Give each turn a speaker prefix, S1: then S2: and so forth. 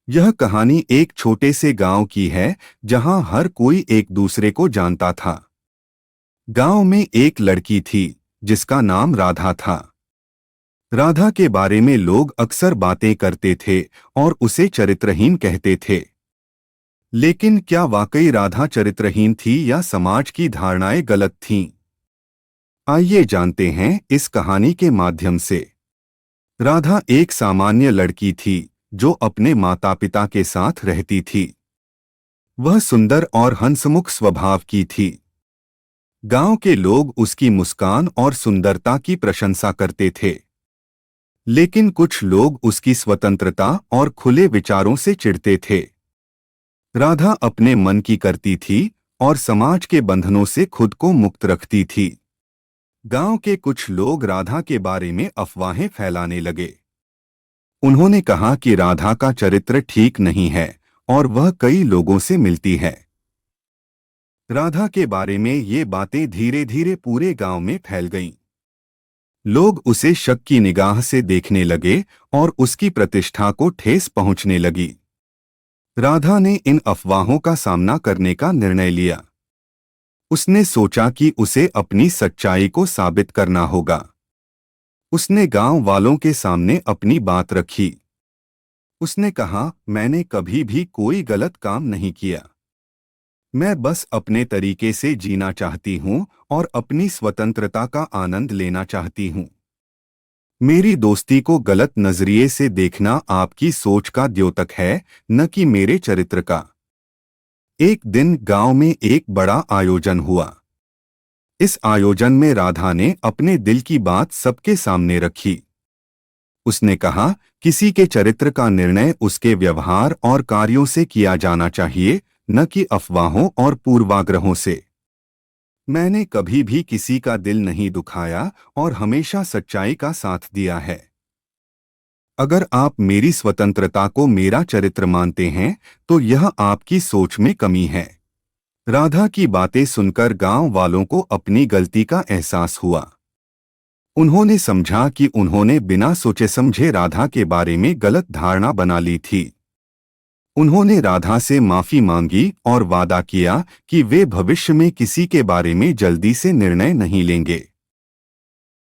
S1: यह कहानी एक छोटे से गांव की है जहां हर कोई एक दूसरे को जानता था। गांव में एक लड़की थी जिसका नाम राधा था। राधा के बारे में लोग अक्सर बातें करते थे और उसे चरित्रहीन कहते थे। लेकिन क्या वाकई राधा चरित्रहीन थी या समाज की धारणाएं गलत थीं? आइए जानते हैं इस कहानी के माध्यम से। राधा एक सामान्य लड़की थी जो अपने माता पिता के साथ रहती थी। वह सुंदर और हंसमुख स्वभाव की थी। गांव के लोग उसकी मुस्कान और सुंदरता की प्रशंसा करते थे। लेकिन कुछ लोग उसकी स्वतंत्रता और खुले विचारों से चिढ़ते थे। राधा अपने मन की करती थी और समाज के बंधनों से खुद को मुक्त रखती थी। गांव के कुछ लोग राधा के बारे में अफवाहें फैलाने लगे। उन्होंने कहा कि राधा का चरित्र ठीक नहीं है और वह कई लोगों से मिलती है। राधा के बारे में ये बातें धीरे धीरे पूरे गांव में फैल गईं। लोग उसे शक की निगाह से देखने लगे और उसकी प्रतिष्ठा को ठेस पहुंचने लगी। राधा ने इन अफवाहों का सामना करने का निर्णय लिया। उसने सोचा कि उसे अपनी सच्चाई को साबित करना होगा। उसने गांव वालों के सामने अपनी बात रखी। उसने कहा, मैंने कभी भी कोई गलत काम नहीं किया। मैं बस अपने तरीके से जीना चाहती हूँ और अपनी स्वतंत्रता का आनंद लेना चाहती हूँ। मेरी दोस्ती को गलत नजरिए से देखना आपकी सोच का द्योतक है, न कि मेरे चरित्र का। एक दिन गांव में एक बड़ा आयोजन हुआ। इस आयोजन में राधा ने अपने दिल की बात सबके सामने रखी। उसने कहा, किसी के चरित्र का निर्णय उसके व्यवहार और कार्यों से किया जाना चाहिए, न कि अफवाहों और पूर्वाग्रहों से। मैंने कभी भी किसी का दिल नहीं दुखाया और हमेशा सच्चाई का साथ दिया है। अगर आप मेरी स्वतंत्रता को मेरा चरित्र मानते हैं, तो यह आपकी सोच में कमी है। राधा की बातें सुनकर गांव वालों को अपनी गलती का एहसास हुआ। उन्होंने समझा कि उन्होंने बिना सोचे समझे राधा के बारे में गलत धारणा बना ली थी। उन्होंने राधा से माफी मांगी और वादा किया कि वे भविष्य में किसी के बारे में जल्दी से निर्णय नहीं लेंगे।